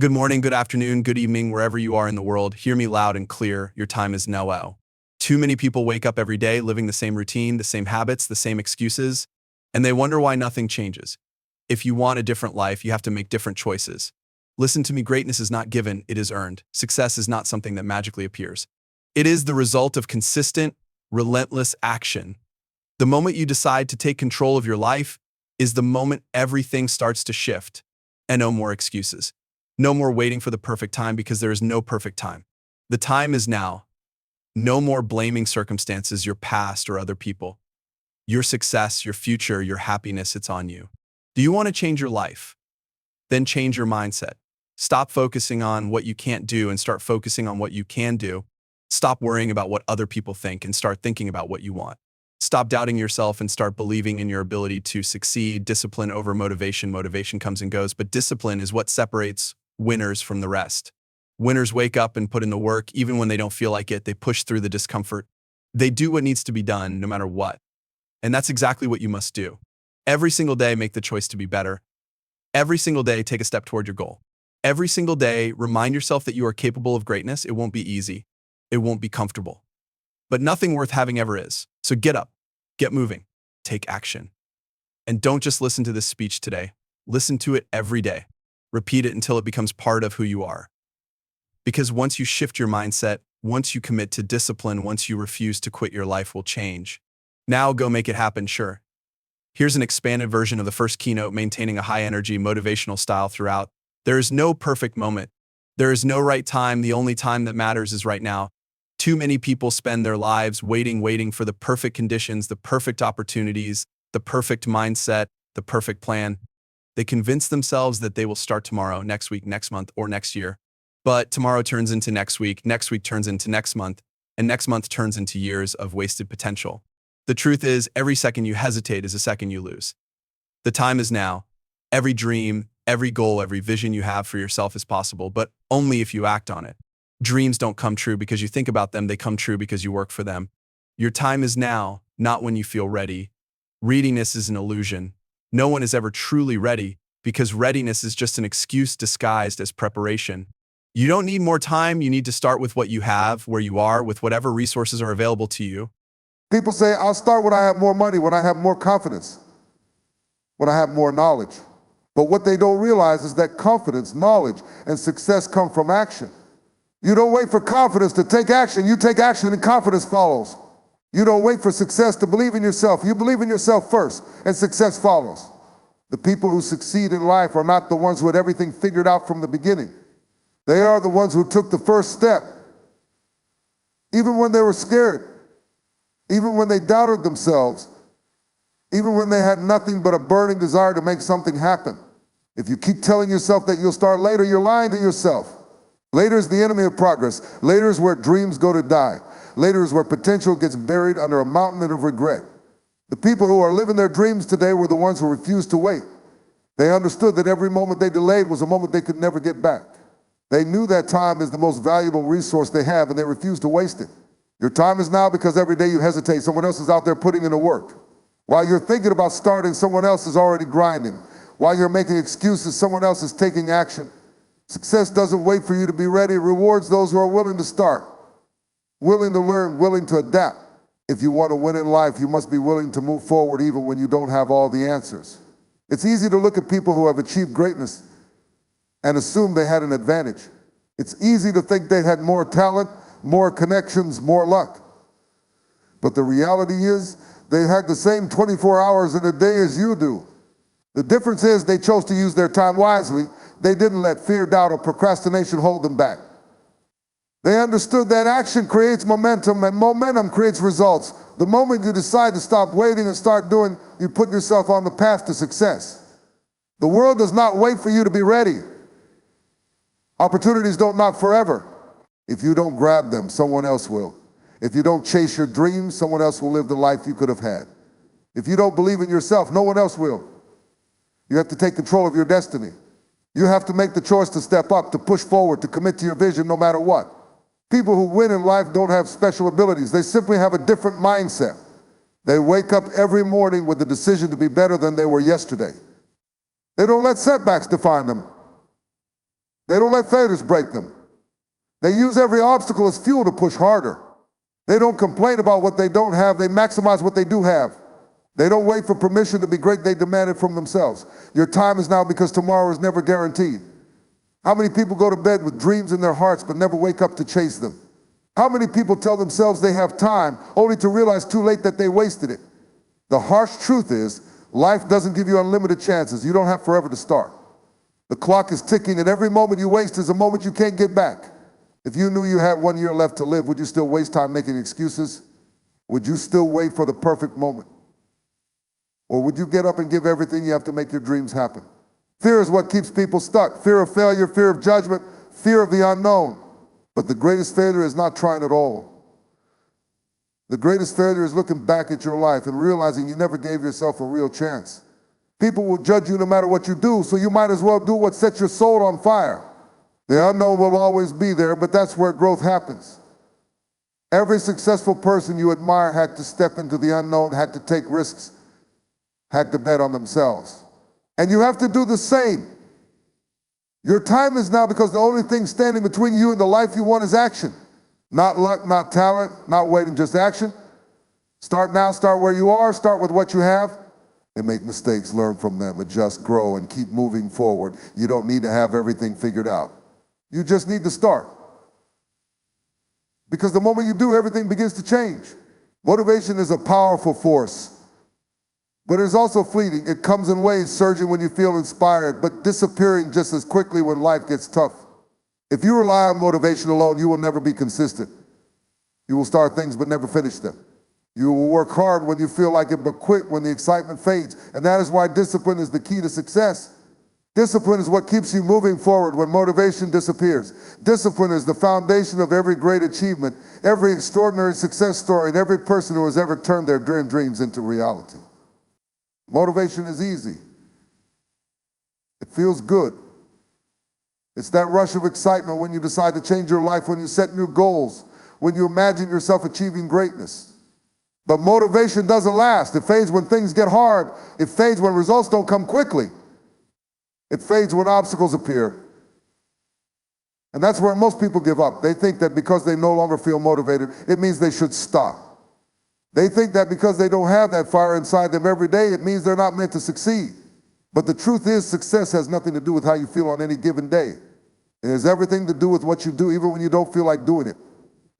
Good morning, good afternoon, good evening, wherever you are in the world. Hear me loud and clear. Your time is now. Too many people wake up every day living the same routine, the same habits, the same excuses, and they wonder why nothing changes. If you want a different life, you have to make different choices. Listen to me, greatness is not given, it is earned. Success is not something that magically appears. It is the result of consistent, relentless action. The moment you decide to take control of your life is the moment everything starts to shift. And no more excuses. No more waiting for the perfect time because there is no perfect time. The time is now. No more blaming circumstances, your past, or other people. Your success, your future, your happiness, it's on you. Do you want to change your life? Then change your mindset. Stop focusing on what you can't do and start focusing on what you can do. Stop worrying about what other people think and start thinking about what you want. Stop doubting yourself and start believing in your ability to succeed. Discipline over motivation. Motivation comes and goes, but discipline is what separates winners from the rest. Winners wake up and put in the work even when they don't feel like it. They push through the discomfort. They do what needs to be done no matter what. And that's exactly what you must do. Every single day, make the choice to be better. Every single day, take a step toward your goal. Every single day, remind yourself that you are capable of greatness. It won't be easy. It won't be comfortable. But nothing worth having ever is. So get up, get moving, take action. And don't just listen to this speech today. Listen to it every day. Repeat it until it becomes part of who you are. Because once you shift your mindset, once you commit to discipline, once you refuse to quit, your life will change. Now go make it happen, sure. Here's an expanded version of the first keynote, maintaining a high-energy, motivational style throughout. There is no perfect moment. There is no right time. The only time that matters is right now. Too many people spend their lives waiting for the perfect conditions, the perfect opportunities, the perfect mindset, the perfect plan. They convince themselves that they will start tomorrow, next week, next month, or next year. But tomorrow turns into next week turns into next month, and next month turns into years of wasted potential. The truth is, every second you hesitate is a second you lose. The time is now. Every dream, every goal, every vision you have for yourself is possible, but only if you act on it. Dreams don't come true because you think about them, they come true because you work for them. Your time is now, not when you feel ready. Readiness is an illusion. No one is ever truly ready because readiness is just an excuse disguised as preparation. You don't need more time. You need to start with what you have, where you are, with whatever resources are available to you. People say, I'll start when I have more money, when I have more confidence, when I have more knowledge. But what they don't realize is that confidence, knowledge, and success come from action. You don't wait for confidence to take action. You take action and confidence follows. You don't wait for success to believe in yourself. You believe in yourself first, and success follows. The people who succeed in life are not the ones who had everything figured out from the beginning. They are the ones who took the first step, even when they were scared, even when they doubted themselves, even when they had nothing but a burning desire to make something happen. If you keep telling yourself that you'll start later, you're lying to yourself. Later is the enemy of progress. Later is where dreams go to die. Later is where potential gets buried under a mountain of regret. The people who are living their dreams today were the ones who refused to wait. They understood that every moment they delayed was a moment they could never get back. They knew that time is the most valuable resource they have, and they refused to waste it. Your time is now because every day you hesitate, someone else is out there putting in the work. While you're thinking about starting, someone else is already grinding. While you're making excuses, someone else is taking action. Success doesn't wait for you to be ready. It rewards those who are willing to start, willing to learn, willing to adapt. If you want to win in life, you must be willing to move forward even when you don't have all the answers. It's easy to look at people who have achieved greatness and assume they had an advantage. It's easy to think they had more talent, more connections, more luck. But the reality is, they had the same 24 hours in a day as you do. The difference is they chose to use their time wisely. They didn't let fear, doubt, or procrastination hold them back. They understood that action creates momentum, and momentum creates results. The moment you decide to stop waiting and start doing, you put yourself on the path to success. The world does not wait for you to be ready. Opportunities don't knock forever. If you don't grab them, someone else will. If you don't chase your dreams, someone else will live the life you could have had. If you don't believe in yourself, no one else will. You have to take control of your destiny. You have to make the choice to step up, to push forward, to commit to your vision no matter what. People who win in life don't have special abilities. They simply have a different mindset. They wake up every morning with the decision to be better than they were yesterday. They don't let setbacks define them. They don't let failures break them. They use every obstacle as fuel to push harder. They don't complain about what they don't have. They maximize what they do have. They don't wait for permission to be great. They demand it from themselves. Your time is now because tomorrow is never guaranteed. How many people go to bed with dreams in their hearts but never wake up to chase them? How many people tell themselves they have time only to realize too late that they wasted it? The harsh truth is, life doesn't give you unlimited chances. You don't have forever to start. The clock is ticking, and every moment you waste is a moment you can't get back. If you knew you had 1 year left to live, would you still waste time making excuses? Would you still wait for the perfect moment? Or would you get up and give everything you have to make your dreams happen? Fear is what keeps people stuck. Fear of failure, fear of judgment, fear of the unknown. But the greatest failure is not trying at all. The greatest failure is looking back at your life and realizing you never gave yourself a real chance. People will judge you no matter what you do, so you might as well do what sets your soul on fire. The unknown will always be there, but that's where growth happens. Every successful person you admire had to step into the unknown, had to take risks, had to bet on themselves. And you have to do the same. Your time is now, because the only thing standing between you and the life you want is action. Not luck, not talent, not waiting, just action. Start now, start where you are, start with what you have. And make mistakes, learn from them, adjust, grow, and keep moving forward. You don't need to have everything figured out. You just need to start. Because the moment you do, everything begins to change. Motivation is a powerful force, but it's also fleeting. It comes in waves, surging when you feel inspired, but disappearing just as quickly when life gets tough. If you rely on motivation alone, you will never be consistent. You will start things but never finish them. You will work hard when you feel like it, but quit when the excitement fades. And that is why discipline is the key to success. Discipline is what keeps you moving forward when motivation disappears. Discipline is the foundation of every great achievement, every extraordinary success story, and every person who has ever turned their dreams into reality. Motivation is easy. It feels good. It's that rush of excitement when you decide to change your life, when you set new goals, when you imagine yourself achieving greatness. But motivation doesn't last. It fades when things get hard. It fades when results don't come quickly. It fades when obstacles appear. And that's where most people give up. They think that because they no longer feel motivated, it means they should stop. They think that because they don't have that fire inside them every day, it means they're not meant to succeed. But the truth is, success has nothing to do with how you feel on any given day. It has everything to do with what you do, even when you don't feel like doing it.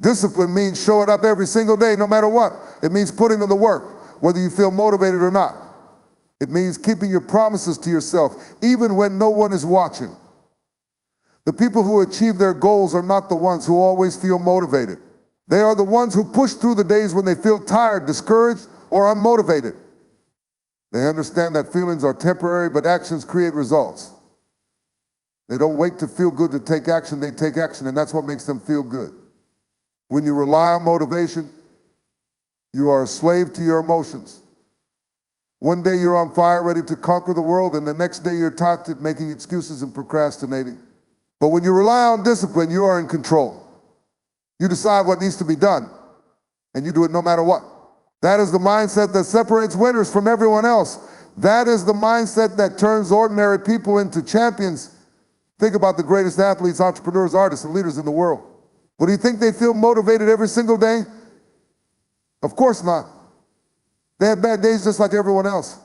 Discipline means showing up every single day, no matter what. It means putting in the work, whether you feel motivated or not. It means keeping your promises to yourself, even when no one is watching. The people who achieve their goals are not the ones who always feel motivated. They are the ones who push through the days when they feel tired, discouraged, or unmotivated. They understand that feelings are temporary, but actions create results. They don't wait to feel good to take action, they take action, and that's what makes them feel good. When you rely on motivation, you are a slave to your emotions. One day you're on fire, ready to conquer the world, and the next day you're toxic, making excuses and procrastinating. But when you rely on discipline, you are in control. You decide what needs to be done, and you do it no matter what. That is the mindset that separates winners from everyone else. That is the mindset that turns ordinary people into champions. Think about the greatest athletes, entrepreneurs, artists, and leaders in the world. But do you think they feel motivated every single day? Of course not. They have bad days just like everyone else.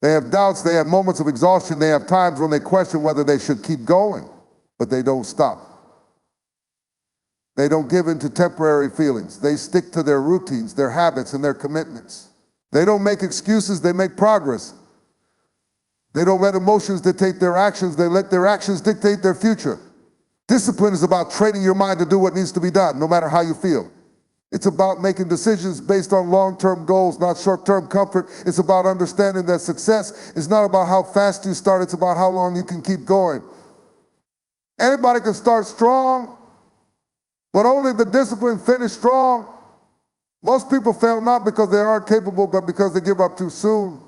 They have doubts, they have moments of exhaustion, they have times when they question whether they should keep going, but they don't stop. They don't give in to temporary feelings. They stick to their routines, their habits, and their commitments. They don't make excuses, they make progress. They don't let emotions dictate their actions, they let their actions dictate their future. Discipline is about training your mind to do what needs to be done, no matter how you feel. It's about making decisions based on long-term goals, not short-term comfort. It's about understanding that success is not about how fast you start, it's about how long you can keep going. Anybody can start strong, but only the disciplined finish strong. Most people fail not because they aren't capable, but because they give up too soon.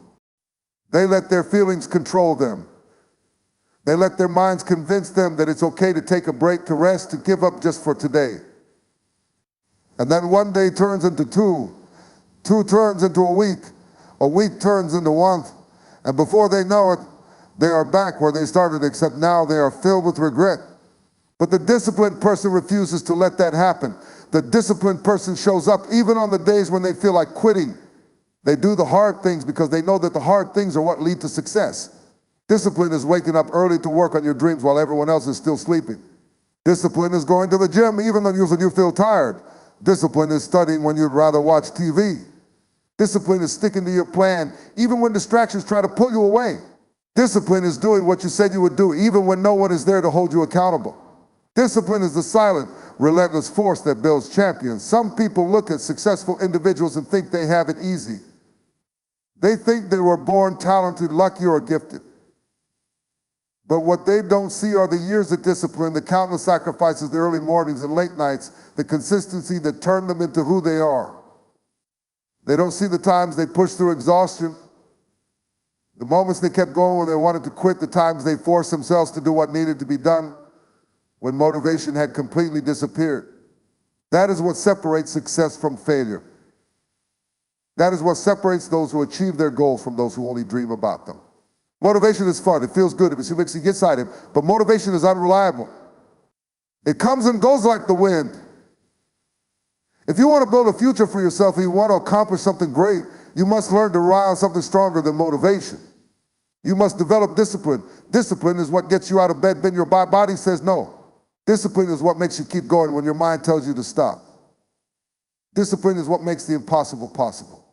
They let their feelings control them. They let their minds convince them that it's okay to take a break, to rest, to give up just for today. And then one day turns into two turns into a week turns into one, and before they know it, they are back where they started, except now they are filled with regret. But the disciplined person refuses to let that happen. The disciplined person shows up even on the days when they feel like quitting. They do the hard things because they know that the hard things are what lead to success. Discipline is waking up early to work on your dreams while everyone else is still sleeping. Discipline is going to the gym even when you feel tired. Discipline is studying when you'd rather watch TV. Discipline is sticking to your plan even when distractions try to pull you away. Discipline is doing what you said you would do even when no one is there to hold you accountable. Discipline is the silent, relentless force that builds champions. Some people look at successful individuals and think they have it easy. They think they were born talented, lucky, or gifted. But what they don't see are the years of discipline, the countless sacrifices, the early mornings and late nights, the consistency that turned them into who they are. They don't see the times they pushed through exhaustion, the moments they kept going when they wanted to quit, the times they forced themselves to do what needed to be done when motivation had completely disappeared. That is what separates success from failure. That is what separates those who achieve their goals from those who only dream about them. Motivation is fun. It feels good. It makes you get excited. But motivation is unreliable. It comes and goes like the wind. If you want to build a future for yourself and you want to accomplish something great, you must learn to rely on something stronger than motivation. You must develop discipline. Discipline is what gets you out of bed when your body says no. Discipline is what makes you keep going when your mind tells you to stop. Discipline is what makes the impossible possible.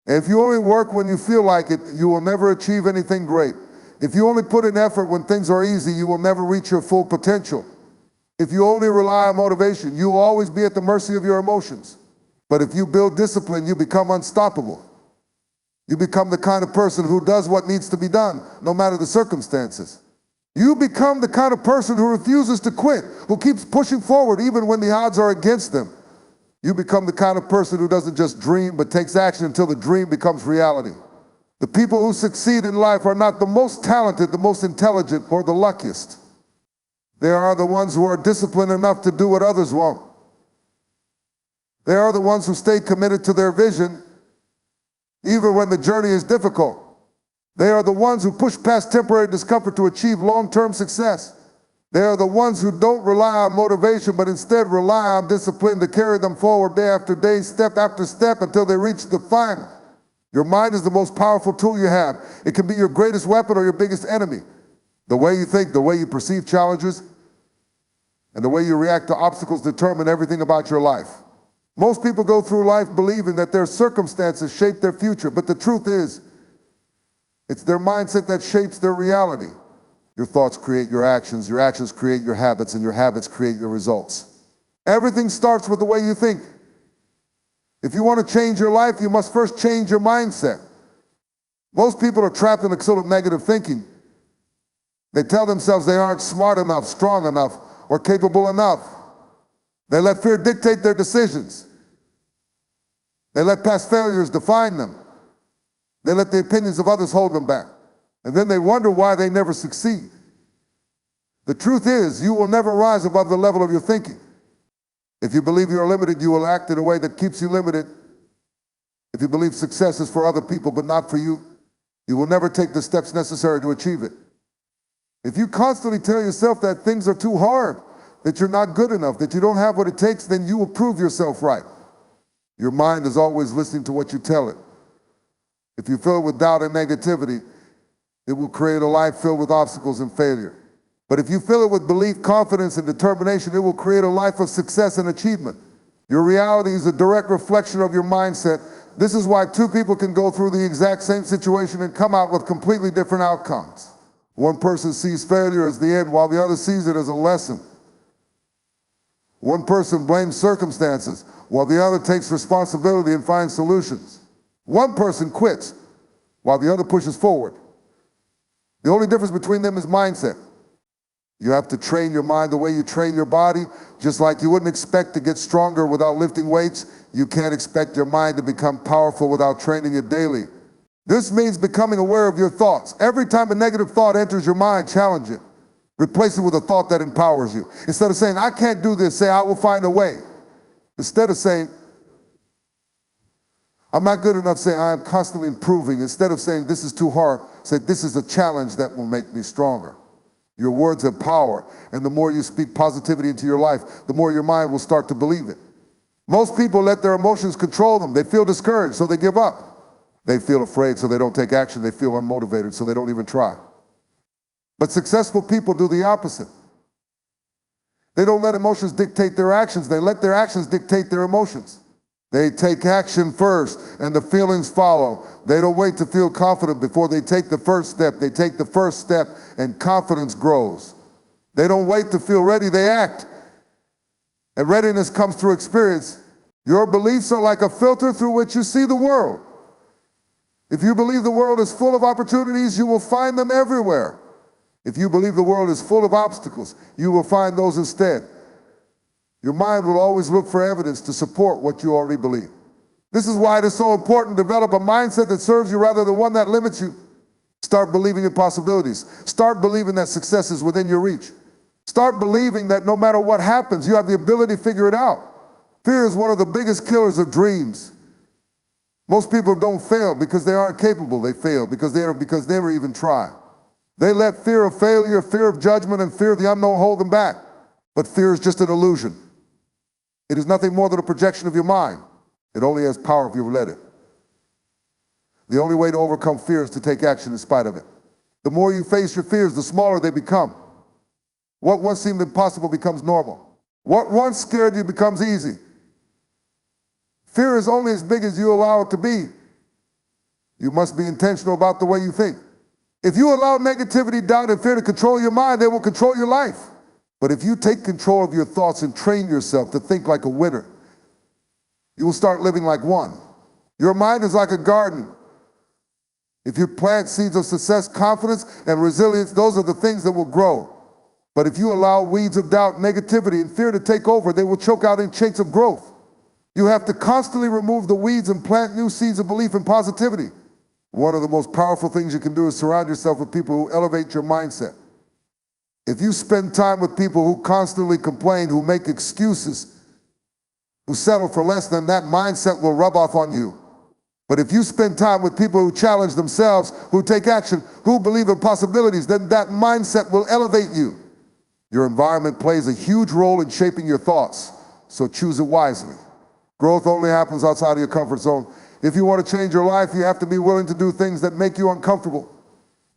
And if you only work when you feel like it, you will never achieve anything great. If you only put in effort when things are easy, you will never reach your full potential. If you only rely on motivation, you will always be at the mercy of your emotions. But if you build discipline, you become unstoppable. You become the kind of person who does what needs to be done, no matter the circumstances. You become the kind of person who refuses to quit, who keeps pushing forward even when the odds are against them. You become the kind of person who doesn't just dream, but takes action until the dream becomes reality. The people who succeed in life are not the most talented, the most intelligent, or the luckiest. They are the ones who are disciplined enough to do what others won't. They are the ones who stay committed to their vision, even when the journey is difficult. They are the ones who push past temporary discomfort to achieve long-term success. They are the ones who don't rely on motivation, but instead rely on discipline to carry them forward day after day, step after step, until they reach the final. Your mind is the most powerful tool you have. It can be your greatest weapon or your biggest enemy. The way you think, the way you perceive challenges, and the way you react to obstacles determine everything about your life. Most people go through life believing that their circumstances shape their future, but the truth is, it's their mindset that shapes their reality. Your thoughts create your actions create your habits, and your habits create your results. Everything starts with the way you think. If you want to change your life, you must first change your mindset. Most people are trapped in a sort of negative thinking. They tell themselves they aren't smart enough, strong enough, or capable enough. They let fear dictate their decisions. They let past failures define them. They let the opinions of others hold them back. And then they wonder why they never succeed. The truth is, you will never rise above the level of your thinking. If you believe you're limited, you will act in a way that keeps you limited. If you believe success is for other people but not for you, you will never take the steps necessary to achieve it. If you constantly tell yourself that things are too hard, that you're not good enough, that you don't have what it takes, then you will prove yourself right. Your mind is always listening to what you tell it. If you fill it with doubt and negativity, it will create a life filled with obstacles and failure. But if you fill it with belief, confidence, and determination, it will create a life of success and achievement. Your reality is a direct reflection of your mindset. This is why two people can go through the exact same situation and come out with completely different outcomes. One person sees failure as the end, while the other sees it as a lesson. One person blames circumstances, while the other takes responsibility and finds solutions. One person quits, while the other pushes forward. The only difference between them is mindset. You have to train your mind the way you train your body. Just like you wouldn't expect to get stronger without lifting weights, you can't expect your mind to become powerful without training it daily. This means becoming aware of your thoughts. Every time a negative thought enters your mind, challenge it. Replace it with a thought that empowers you. Instead of saying, I can't do this, say, I will find a way. Instead of saying, I'm not good enough, say, I am constantly improving. Instead of saying, this is too hard, say, this is a challenge that will make me stronger. Your words have power, and the more you speak positivity into your life, the more your mind will start to believe it. Most people let their emotions control them. They feel discouraged, so they give up. They feel afraid, so they don't take action. They feel unmotivated, so they don't even try. But successful people do the opposite. They don't let emotions dictate their actions. They let their actions dictate their emotions. They take action first, and the feelings follow. They don't wait to feel confident before they take the first step. They take the first step, and confidence grows. They don't wait to feel ready, they act. And readiness comes through experience. Your beliefs are like a filter through which you see the world. If you believe the world is full of opportunities, you will find them everywhere. If you believe the world is full of obstacles, you will find those instead. Your mind will always look for evidence to support what you already believe. This is why it is so important to develop a mindset that serves you rather than one that limits you. Start believing in possibilities. Start believing that success is within your reach. Start believing that no matter what happens, you have the ability to figure it out. Fear is one of the biggest killers of dreams. Most people don't fail because they aren't capable. They fail because they never even try. They let fear of failure, fear of judgment, and fear of the unknown hold them back. But fear is just an illusion. It is nothing more than a projection of your mind. It only has power if you let it. The only way to overcome fear is to take action in spite of it. The more you face your fears, the smaller they become. What once seemed impossible becomes normal. What once scared you becomes easy. Fear is only as big as you allow it to be. You must be intentional about the way you think. If you allow negativity, doubt, and fear to control your mind, they will control your life. But if you take control of your thoughts and train yourself to think like a winner, you will start living like one. Your mind is like a garden. If you plant seeds of success, confidence, and resilience, those are the things that will grow. But if you allow weeds of doubt, negativity, and fear to take over, they will choke out any chance of growth. You have to constantly remove the weeds and plant new seeds of belief and positivity. One of the most powerful things you can do is surround yourself with people who elevate your mindset. If you spend time with people who constantly complain, who make excuses, who settle for less than, that mindset will rub off on you. But if you spend time with people who challenge themselves, who take action, who believe in possibilities, then that mindset will elevate you. Your environment plays a huge role in shaping your thoughts, so choose it wisely. Growth only happens outside of your comfort zone. If you want to change your life, you have to be willing to do things that make you uncomfortable.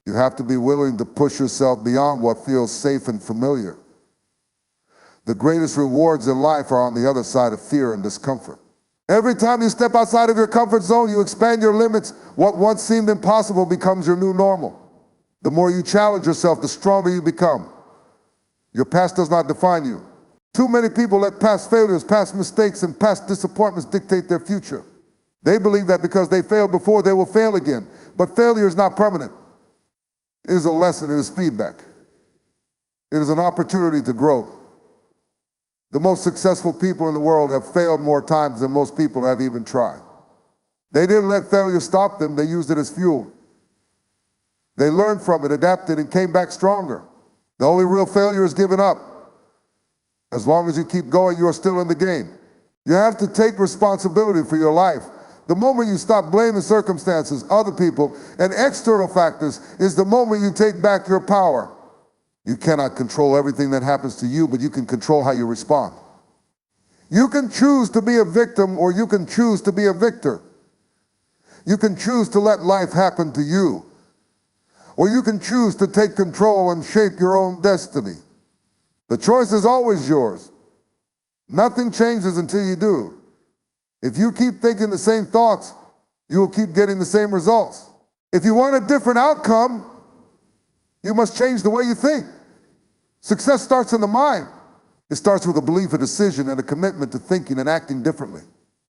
You have to be willing to push yourself beyond what feels safe and familiar. The greatest rewards in life are on the other side of fear and discomfort. Every time you step outside of your comfort zone, you expand your limits. What once seemed impossible becomes your new normal. The more you challenge yourself, the stronger you become. Your past does not define you. Too many people let past failures, past mistakes, and past disappointments dictate their future. They believe that because they failed before, they will fail again. But failure is not permanent. It is a lesson, it is feedback. It is an opportunity to grow. The most successful people in the world have failed more times than most people have even tried. They didn't let failure stop them, they used it as fuel. They learned from it, adapted, and came back stronger. The only real failure is giving up. As long as you keep going, you are still in the game. You have to take responsibility for your life. The moment you stop blaming circumstances, other people, and external factors is the moment you take back your power. You cannot control everything that happens to you, but you can control how you respond. You can choose to be a victim, or you can choose to be a victor. You can choose to let life happen to you, or you can choose to take control and shape your own destiny. The choice is always yours. Nothing changes until you do. If you keep thinking the same thoughts, you will keep getting the same results. If you want a different outcome, you must change the way you think. Success starts in the mind. It starts with a belief, a decision, and a commitment to thinking and acting differently.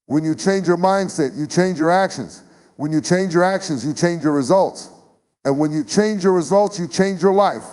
When you change your mindset, you change your actions. When you change your actions, you change your results. And when you change your results, you change your life.